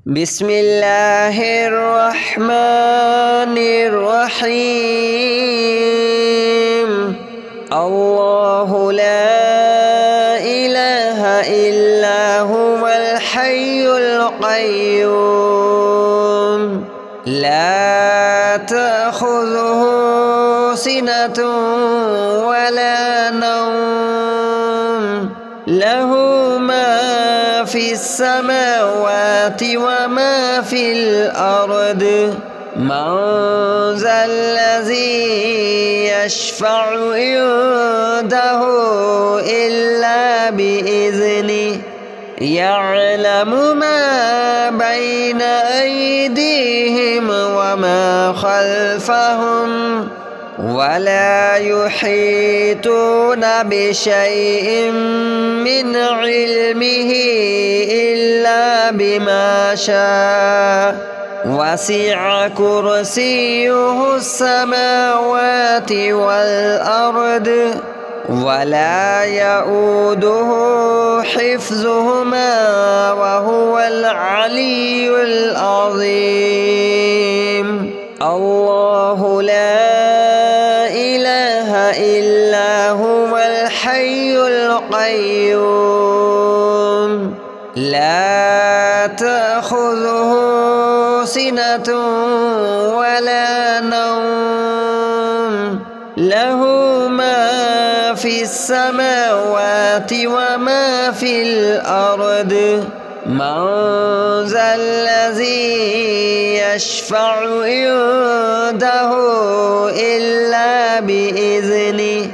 بسم الله الرحمن الرحيم. الله لا إله إلا هو الحي القيوم لا تأخذه سنة ولا نوم له ما في السماوات وما في الأرض من ذا الذي يشفع عنده إلا بإذنه يعلم ما بين أيديهم وما خلفهم ولا يحيطون بشيء من علمه إلا بما شاء وسع كرسيه السماوات والأرض ولا يؤوده حفظهما وهو العلي العظيم. الله لا إله إلا هو الحي القيوم لا تأخذه سنة ولا نوم له ما في السماوات وما في الأرض من ذا الذي يشفع عنده إلا بإذنه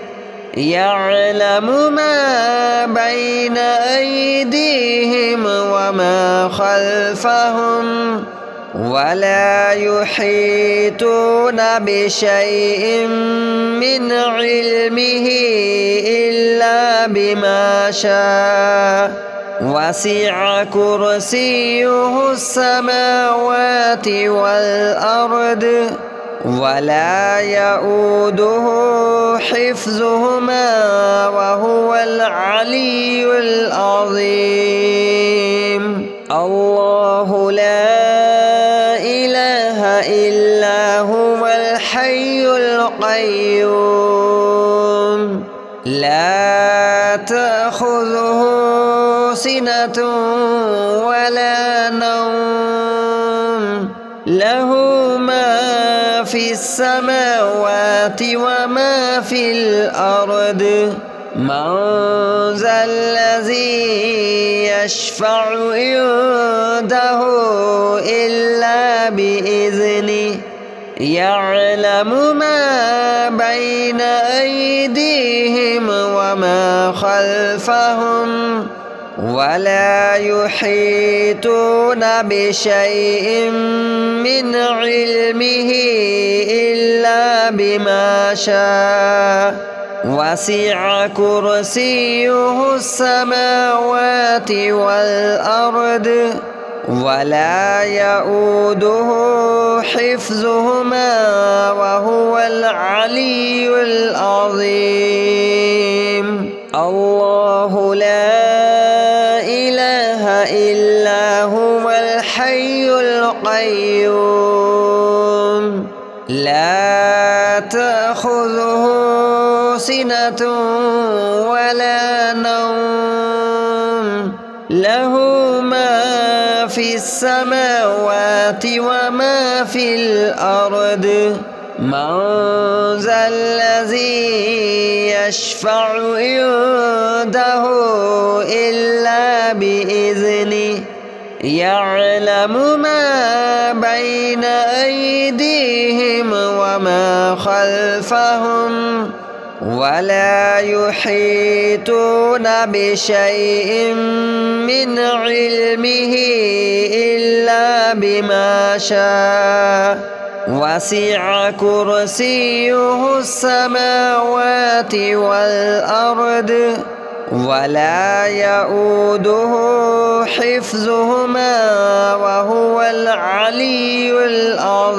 يعلم ما بين أيديهم وما خلفهم ولا يحيطون بشيء من علمه إلا بما شاء وسع كرسيه السماوات والأرض ولا يؤوده حفظهما وهو العلي العظيم. الله لا إله إلا هو الحي القيوم لا تأخذه سنة ولا نوم له ما في السماوات وما في الأرض من ذا الذي يشفع عنده إلا بإذنه يعلم ما بين أيديهم وما خلفهم ولا يحيطون بشيء من علمه إلا بما شاء وسع كرسيه السماوات والأرض ولا يؤوده حفظهما وهو العلي العظيم. الله لا إله إلا هو الحي القيوم لا تأخذه سنة ولا نوم له ما في السماوات وما في الأرض من ذا الذي يشفع عنده إلا بإذنه يعلم ما بين أيديهم وما خلفهم ولا يحيطون بشيء من علمه إلا بما شاء وسع كرسيه السماوات والأرض ولا يؤوده حفظهما وهو العلي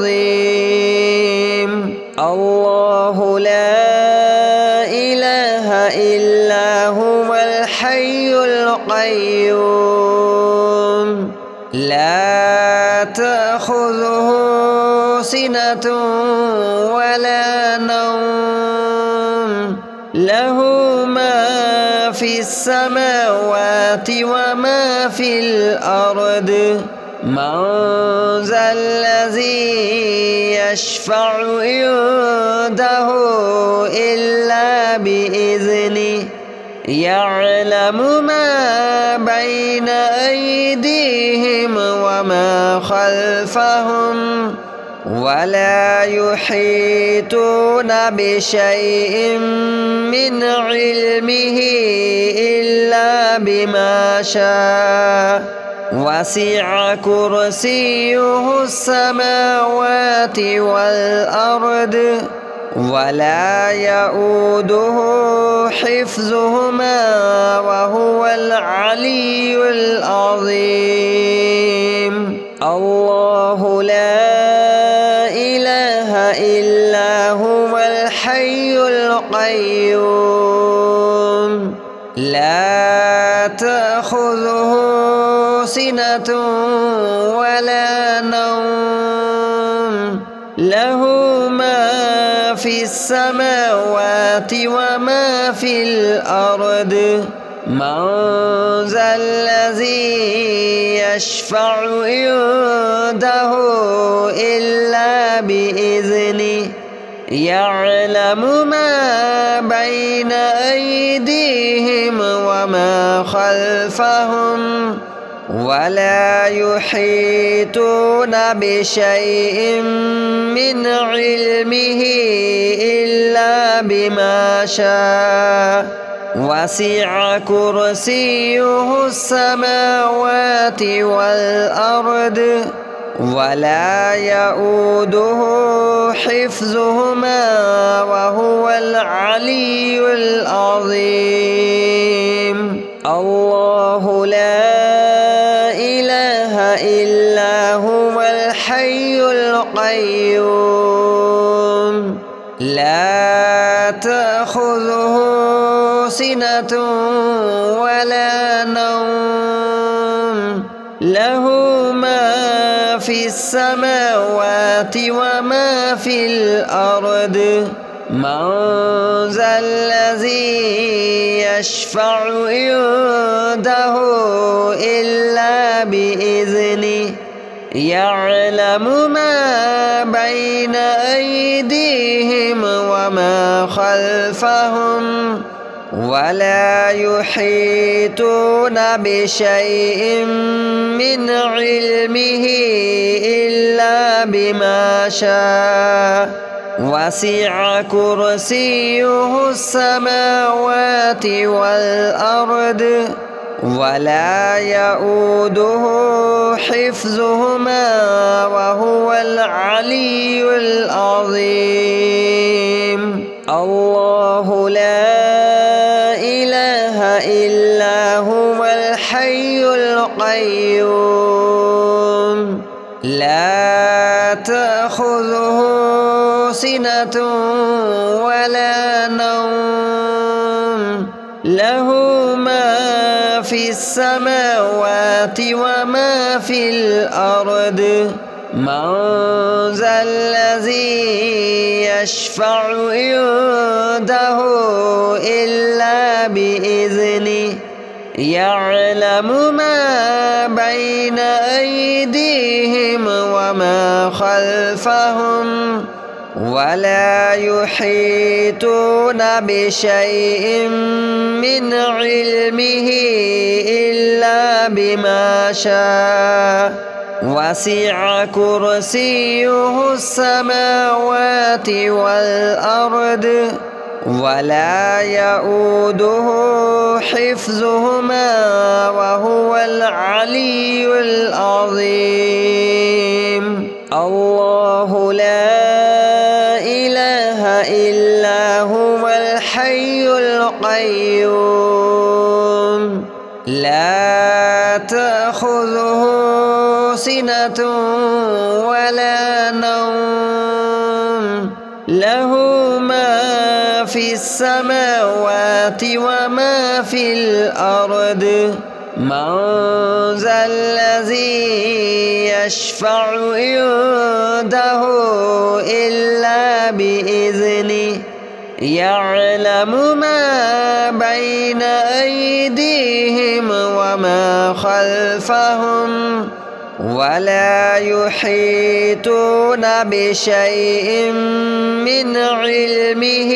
العظيم. الله لا إله إلا هو الحي القيوم لا لا تأخذه سنة ولا نوم له ما في السماوات وما في الأرض من ذا الذي يشفع عنده إلا بإذنه يعلم ما بين أيديهم وما خلفهم ولا يحيطون بشيء من علمه إلا بما شاء وسع كرسيه السماوات والأرض ولا يؤوده حفظهما وهو العلي العظيم الله لا إله إلا هو الحي القيوم لا تأخذه سنة ولا نوم له ما في السماوات وما في الأرض من ذا الذي يشفع عنده إلا بإذنه يعلم ما بين أيديهم وما خلفهم ولا يحيطون بشيء من علمه إلا بما شاء وسع كرسيه السماوات والأرض ولا يؤوده حفظهما وهو العلي العظيم الله لا إله إلا هو الحي القيوم لا تأخذه سنة ولا نوم له ما في السماوات وما في الأرض من ذا الذي يشفع عنده إلا بإذنه يعلم ما بين أيديهم وما خلفهم ولا يحيطون بشيء من علمه إلا بما شاء وسع كرسيه السماوات والأرض ولا يؤوده حفظهما وهو العلي العظيم الله لا إله إلا هو الحي القيوم لا تأخذه سنة ولا نوم له ما في السماوات وما في الأرض من ذا الذي يشفع عنده إلا بإذنه يعلم ما بين أيديهم وما خلفهم ولا يحيطون بشيء من علمه إلا بما شاء وسع كرسيه السماوات والأرض ولا يؤوده حفظهما وهو العلي العظيم الله لا إله إلا هو الحي القيوم لا تأخذه سنة ولا نوم له ما في السماوات وما في الأرض من ذا الذي يشفع عنده إلا بإذنه يعلم ما بين أيديهم وما خلفهم ولا يحيطون بشيء من علمه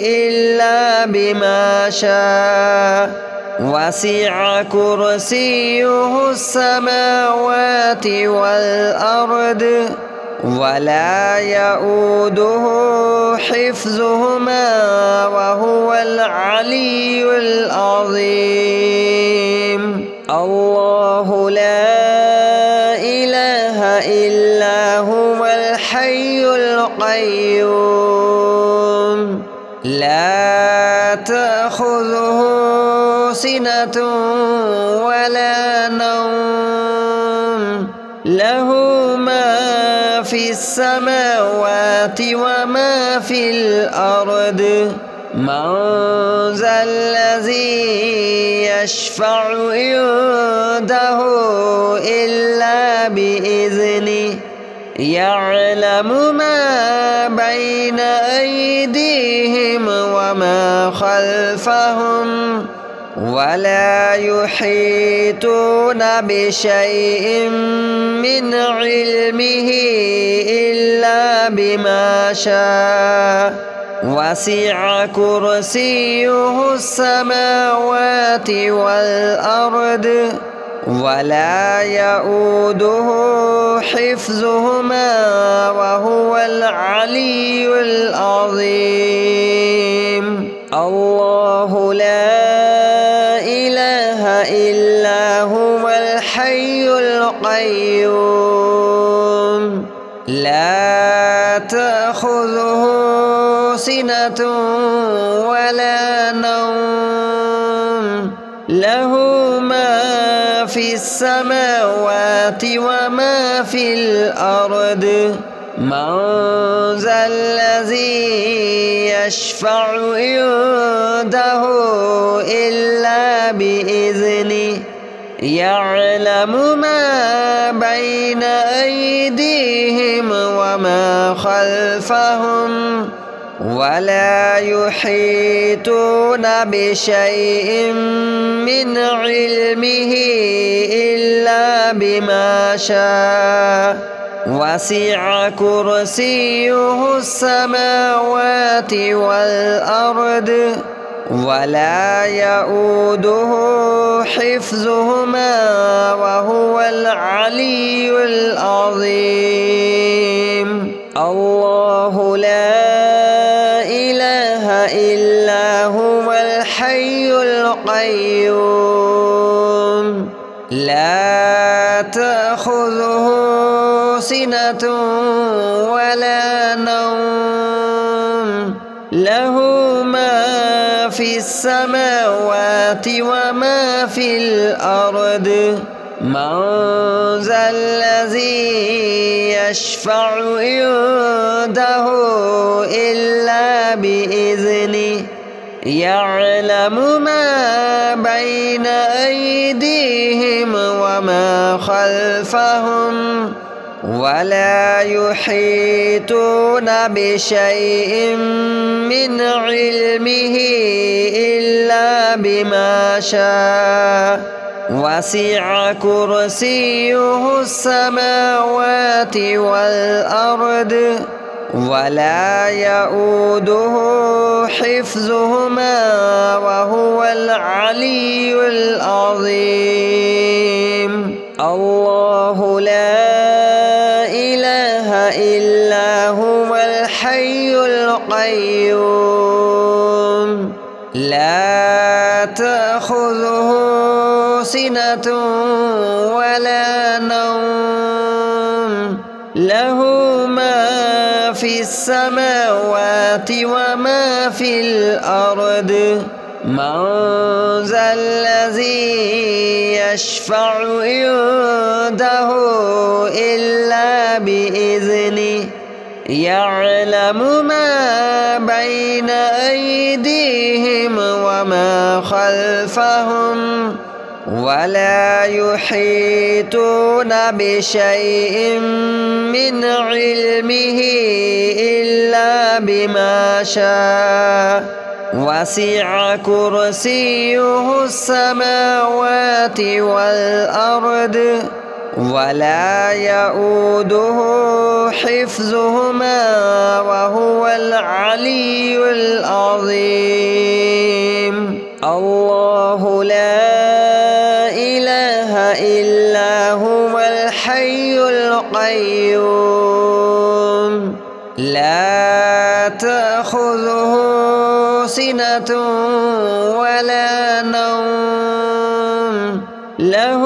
إلا بما شاء وسع كرسيه السماوات والأرض ولا يؤوده حفظهما وهو العلي العظيم. الله لا إله إلا هو الحي القيوم لا تأخذه سنة ولا نوم له ما في السماوات وما في الأرض من ذا الذي يشفع عنده إلا بإذنه يعلم ما بين أيديهم وما خلفهم ولا يحيطون بشيء من علمه إلا بما شاء وسع كرسيه السماوات والأرض ولا يؤوده حفظهما وهو العلي العظيم. الله لا إله إلا هو الحي القيوم لا تأخذه سنة ولا نوم له ما في السماوات وما في الأرض من ذا الذي يشفع عنده إلا بإذنه يعلم ما بين أيديهم وما خلفهم ولا يحيطون بشيء من علمه إلا بما شاء وسع كرسيه السماوات والأرض ولا يؤوده حفظهما وهو العلي العظيم. الله لا إله إلا هو الحي القيوم لا تأخذه سنة ولا نوم له ما في السماوات وما في الأرض من ذا الذي يشفع عنده إلا بإذنه يعلم ما بين أيديهم وما خلفهم ولا يحيطون بشيء من علمه إلا بما شاء وسع كرسيه السماوات والأرض ولا يؤوده حفظهما وهو العلي العظيم. الله لا إله إلا هو الحي القيوم لا تأخذه سنة ولا نوم له ما في السماوات وما في الأرض من ذا الذي يشفع عنده إلا بإذنه يعلم ما بين أيديهم وما خلفهم ولا يحيطون بشيء من علمه إلا بما شاء وسع كرسيه السماوات والأرض ولا يؤوده حفظهما وهو العلي العظيم. الله لا إله إلا هو الحي القيوم لا تأخذه سنة ولا نوم له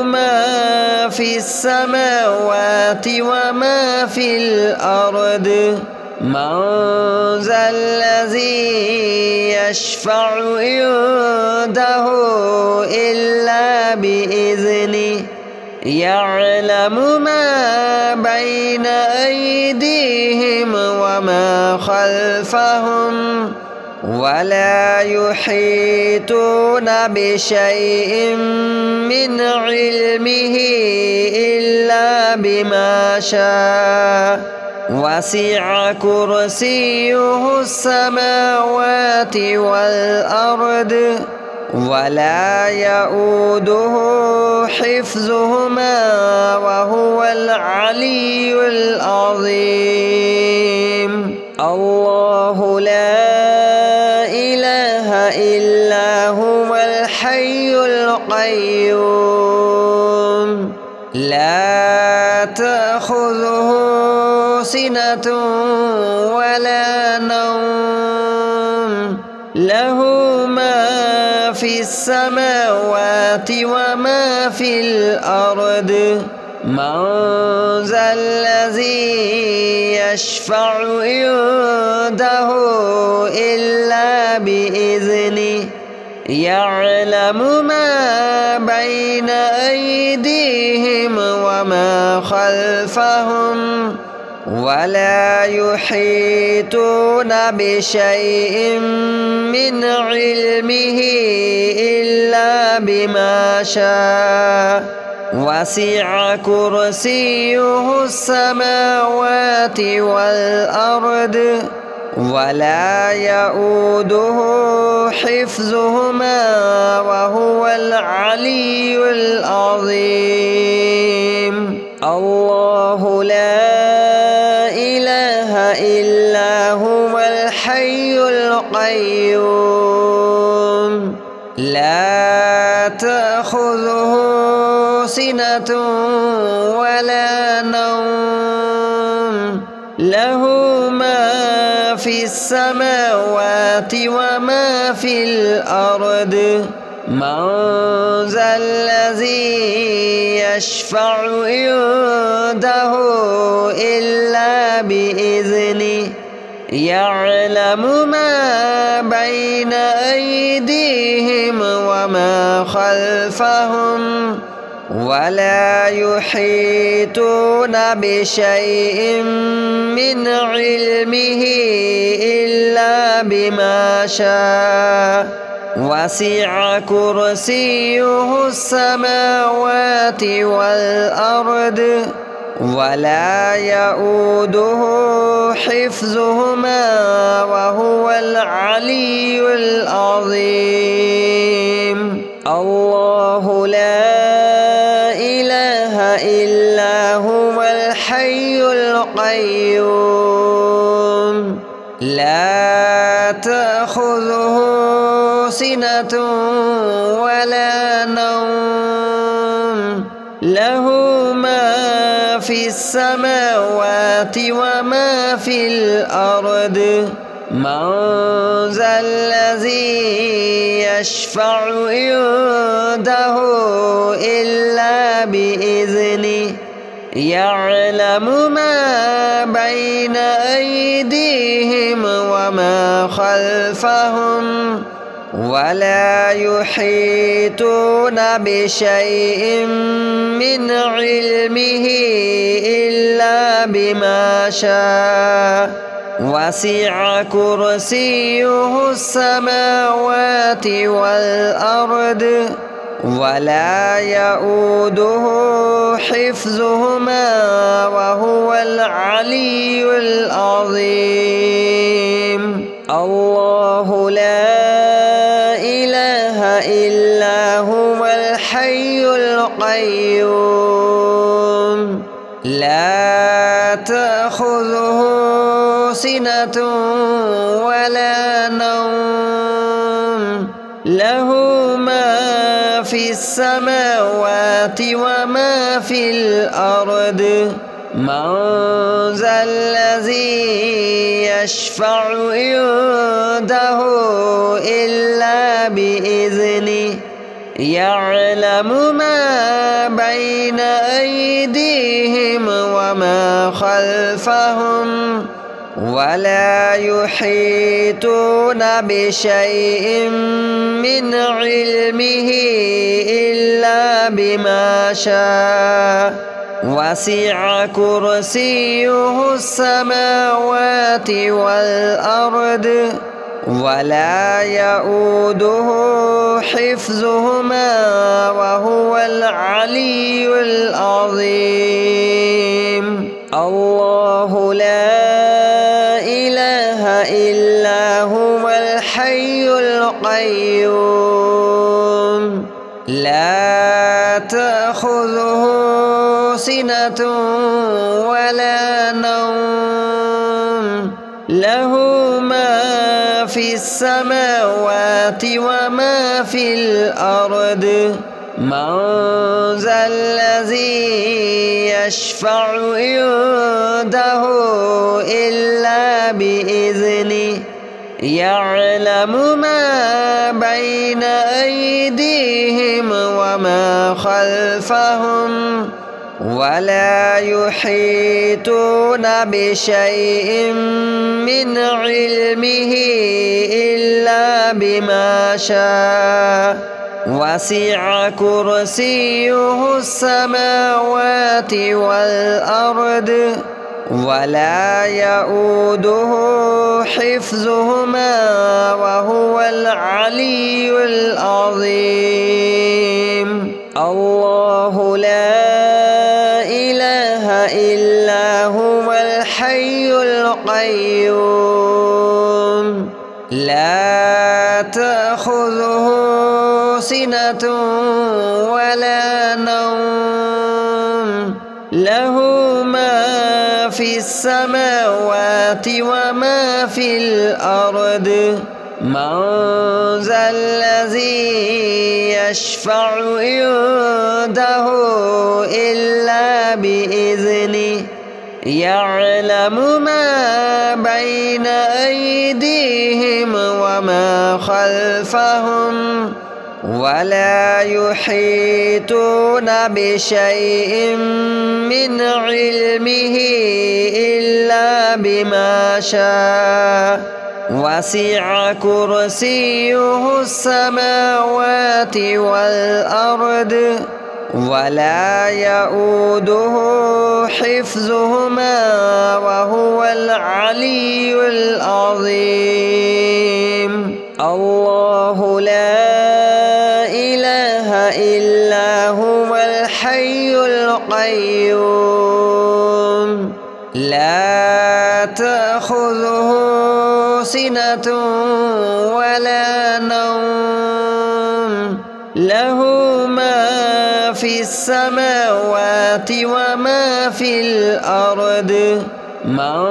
ما في السماوات وما في الأرض من ذا الذي يشفع عنده إلا بإذنه يعلم ما بين أيديهم وما خلفهم ولا يحيطون بشيء من علمه إلا بما شاء وسع كرسيه السماوات والأرض ولا يؤوده حفظهما وهو العلي العظيم. الله لا إله إلا هو الحي القيوم لا تأخذه سنة ولا نوم له ما في السماوات وما في الأرض من ذا الذي يشفع عنده إلا بإذنه يعلم ما بين أيديهم وما خلفهم ولا يحيطون بشيء من علمه إلا بما شاء وسع كرسيه السماوات والأرض ولا يؤوده حفظهما وهو العلي العظيم. الله لا إله إلا هو الحي القيوم لا تأخذه سنة ولا نوم له ما في السماوات وما في الأرض من ذا الذي يشفع عنده إلا بإذنه يعلم ما بين أيديهم وما خلفهم ولا يحيطون بشيء من علمه إلا بما شاء وسع كرسيه السماوات والأرض ولا يؤوده حفظهما وهو العلي العظيم. الله لا إله إلا هو الحي القيوم لا تأخذه سنة ولا نوم له ما في السماوات وما في الأرض من ذا الذي يشفع عنده إلا بإذنه يعلم ما بين أيديهم وما خلفهم ولا يحيطون بشيء من علمه إلا بما شاء وسع كرسيه السماوات والأرض ولا يؤوده حفظهما وهو العلي العظيم. الله لا إله إلا هو الحي القيوم لا تأخذه سنة ولا نوم له ما في السماوات وما في الأرض من ذا الذي يشفع عنده إلا بإذنه يعلم ما بين أيديهم وما خلفهم ولا يحيطون بشيء من علمه إلا بما شاء وسع كرسيه السماوات والأرض ولا يؤوده حفظهما وهو العلي العظيم. الله لا إله إلا هو الحي القيوم لا تأخذه سنة ولا نوم له ما في السماوات وما في الأرض من ذا الذي يشفع عنده إلا بإذنه يعلم ما بين أيديهم وما خلفهم ولا يحيطون بشيء من علمه إلا بما شاء وسع كرسيه السماوات والأرض ولا يؤوده حفظهما وهو العلي العظيم. الله لا إله إلا هو الحي القيوم لا تأخذه سنة ولا نوم له ما في السماوات وما في الأرض من ذا الذي يشفع عنده إلا بإذنه يعلم ما بين أيديهم وما خلفهم ولا يحيطون بشيء من علمه إلا بما شاء وسع كرسيه السماوات والأرض ولا يؤوده حفظهما وهو العلي العظيم. الله لا إله إلا هو الحي القيوم لا تأخذه سنة ولا نوم له ما في السماوات وما في الأرض من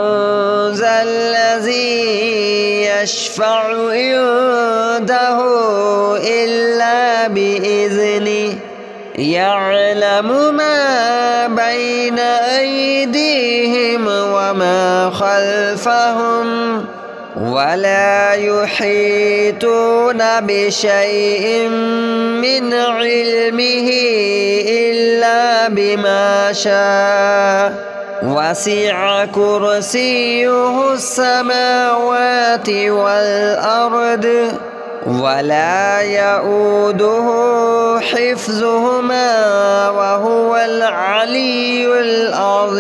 ذا الذي يشفع عنده إلا بإذنه يعلم ما بين أيديهم وما خلفهم ولا يحيطون بشيء من علمه إلا بما شاء وسع كرسيه السماوات والأرض ولا يؤوده حفظهما وهو العلي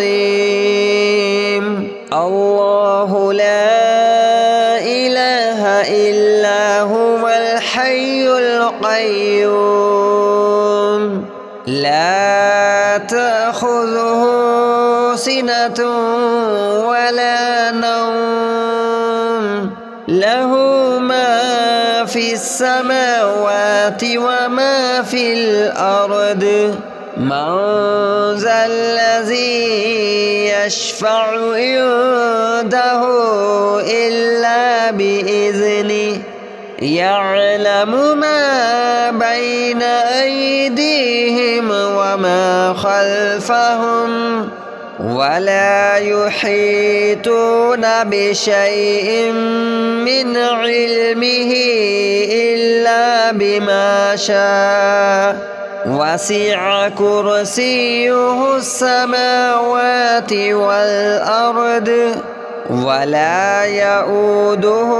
العظيم. الله لا إله إلا هو الحي القيوم سِنَةٌ وَلَا نَوْمٌ لَهُ مَا فِي السَّمَاوَاتِ وَمَا فِي الْأَرْضِ مَنْ ذَا الَّذِي يَشْفَعُ عِنْدَهُ إِلَّا بِإِذْنِهِ يَعْلَمُ مَا بَيْنَ أَيْدِيهِمْ وَمَا خَلْفَهُمْ وَلَا يُحِيطُونَ بِشَيْءٍ مِّنْ عِلْمِهِ إِلَّا بِمَا شَاءَ وَسِعَ كُرْسِيُّهُ السَّمَاوَاتِ وَالْأَرْضَ وَلَا يَئُودُهُ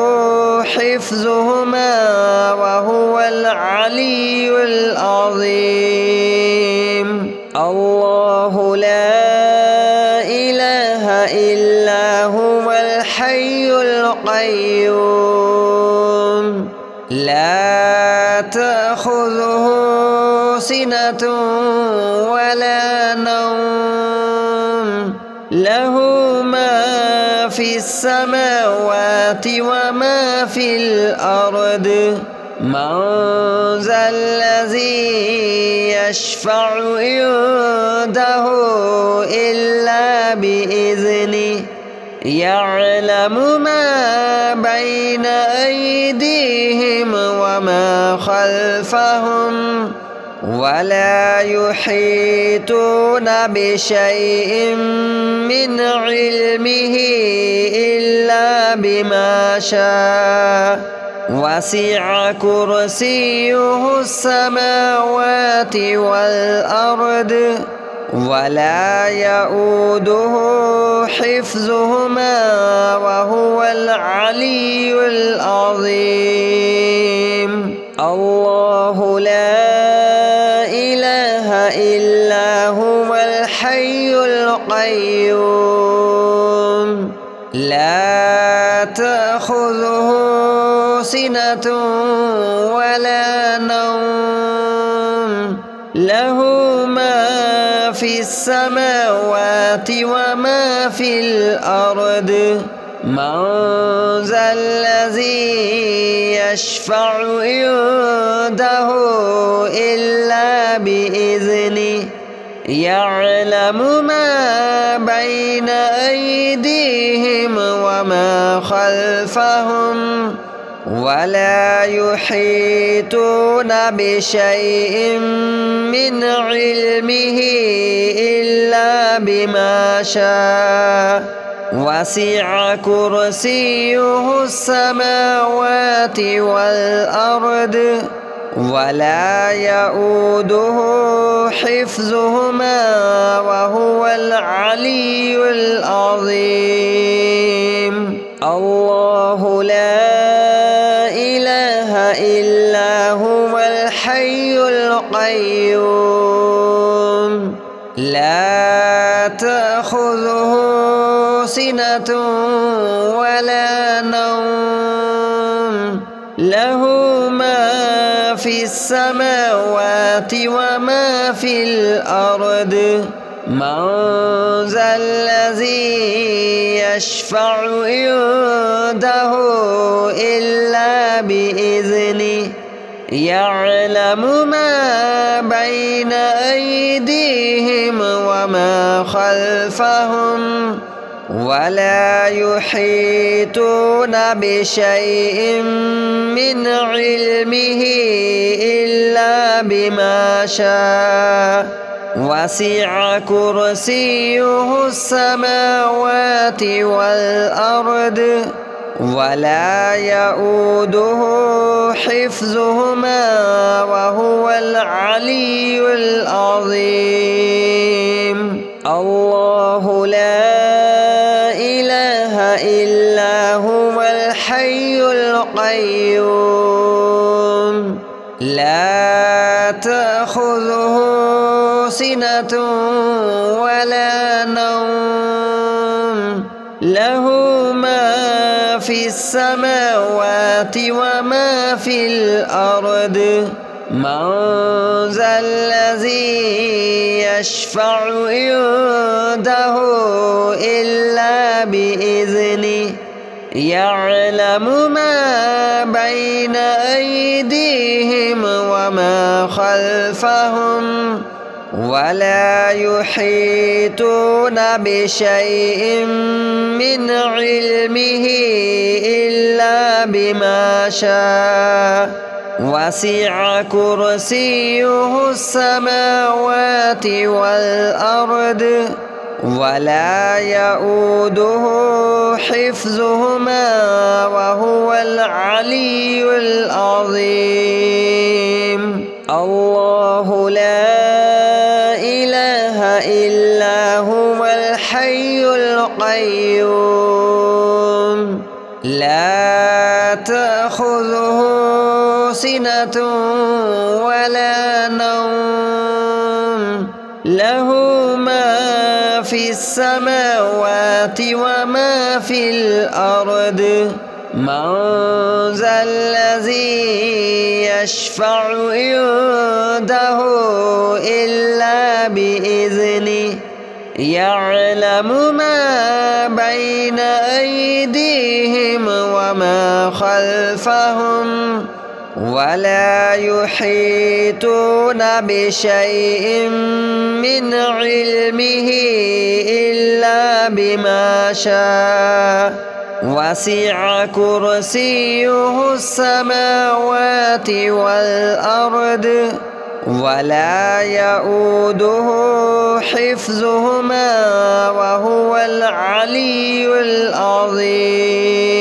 حِفْظُهُمَا وَهُوَ الْعَلِيُّ الْعَظِيمُ الله لا إله إلا هو الحي القيوم لا تأخذه سِنَةٌ وَلَا نَوْمٌ لَهُ مَا فِي السَّمَاوَاتِ وَمَا فِي الْأَرْضِ مَنْ ذَا الَّذِي يَشْفَعُ عِنْدَهُ إِلَّا بِإِذْنِهِ يَعْلَمُ مَا بَيْنَ أَيْدِيهِمْ وَمَا خَلْفَهُمْ وَلَا يُحِيطُونَ بِشَيْءٍ مِّنْ عِلْمِهِ إِلَّا بِمَا شَاءَ وَسِعَ كُرْسِيُّهُ السَّمَاوَاتِ وَالْأَرْضَ وَلَا يَئُودُهُ حِفْظُهُمَا وَهُوَ الْعَلِيُّ الْعَظِيمُ الله لا إله إلا هو الحي القيوم لا تأخذه سِنَةٌ وَلَا نَوْمٌ لَهُ مَا في السَّمَاوَاتِ وَمَا في الْأَرْضِ مَنْ ذَا الَّذِي يَشْفَعُ عِنْدَهُ إِلَّا بِإِذْنِهِ يَعْلَمُ مَا بَيْنَ أَيْدِيهِمْ وَمَا خَلْفَهُمْ وَلَا يُحِيطُونَ بِشَيْءٍ مِّنْ عِلْمِهِ إِلَّا بِمَا شَاءَ وَسِعَ كُرْسِيُّهُ السَّمَاوَاتِ وَالْأَرْضَ وَلَا يَئُودُهُ حِفْظُهُمَا وَهُوَ الْعَلِيُّ الْعَظِيمُ الله لا إله إلا هو الحي القيوم لا تأخذه سِنَةٌ وَلَا نَوْمٌ لَهُ مَا في السَّمَاوَاتِ وَمَا في الْأَرْضِ مَنْ ذَا الَّذِي يَشْفَعُ عِنْدَهُ إِلَّا بِإِذْنِهِ يَعْلَمُ مَا بَيْنَ أَيْدِيهِمْ وَمَا خَلْفَهُمْ وَلَا يُحِيطُونَ بِشَيْءٍ مِّنْ عِلْمِهِ إِلَّا بِمَا شَاءَ وَسِعَ كُرْسِيُّهُ السَّمَاوَاتِ وَالْأَرْضَ وَلَا يَئُودُهُ حِفْظُهُمَا وَهُوَ الْعَلِيُّ الْعَظِيمُ الله لا إله إلا هو الحي القيوم لا تأخذه سِنَةٌ وَلَا نَوْمٌ لَهُ مَا في السَّمَاوَاتِ وَمَا في الْأَرْضِ مَنْ ذَا الَّذِي يشفع عنده إلا بإذنه يعلم ما بين أيديهم وما خلفهم ولا يحيطون بشيء من علمه إلا بما شاء وسع كرسيه السماوات والأرض ولا يؤوده حفظهما وهو العلي العظيم. الله لا إله إلا هو الحي القيوم لا تأخذه سنة ولا نوم له ما في السماوات وما في الأرض من ذا الذي يشفع عنده إلا بإذنه يعلم ما بين أيديهم وما خلفهم ولا يحيطون بشيء من علمه إلا بما شاء وسع كرسيه السماوات والأرض ولا يؤوده حفظهما وهو العلي العظيم.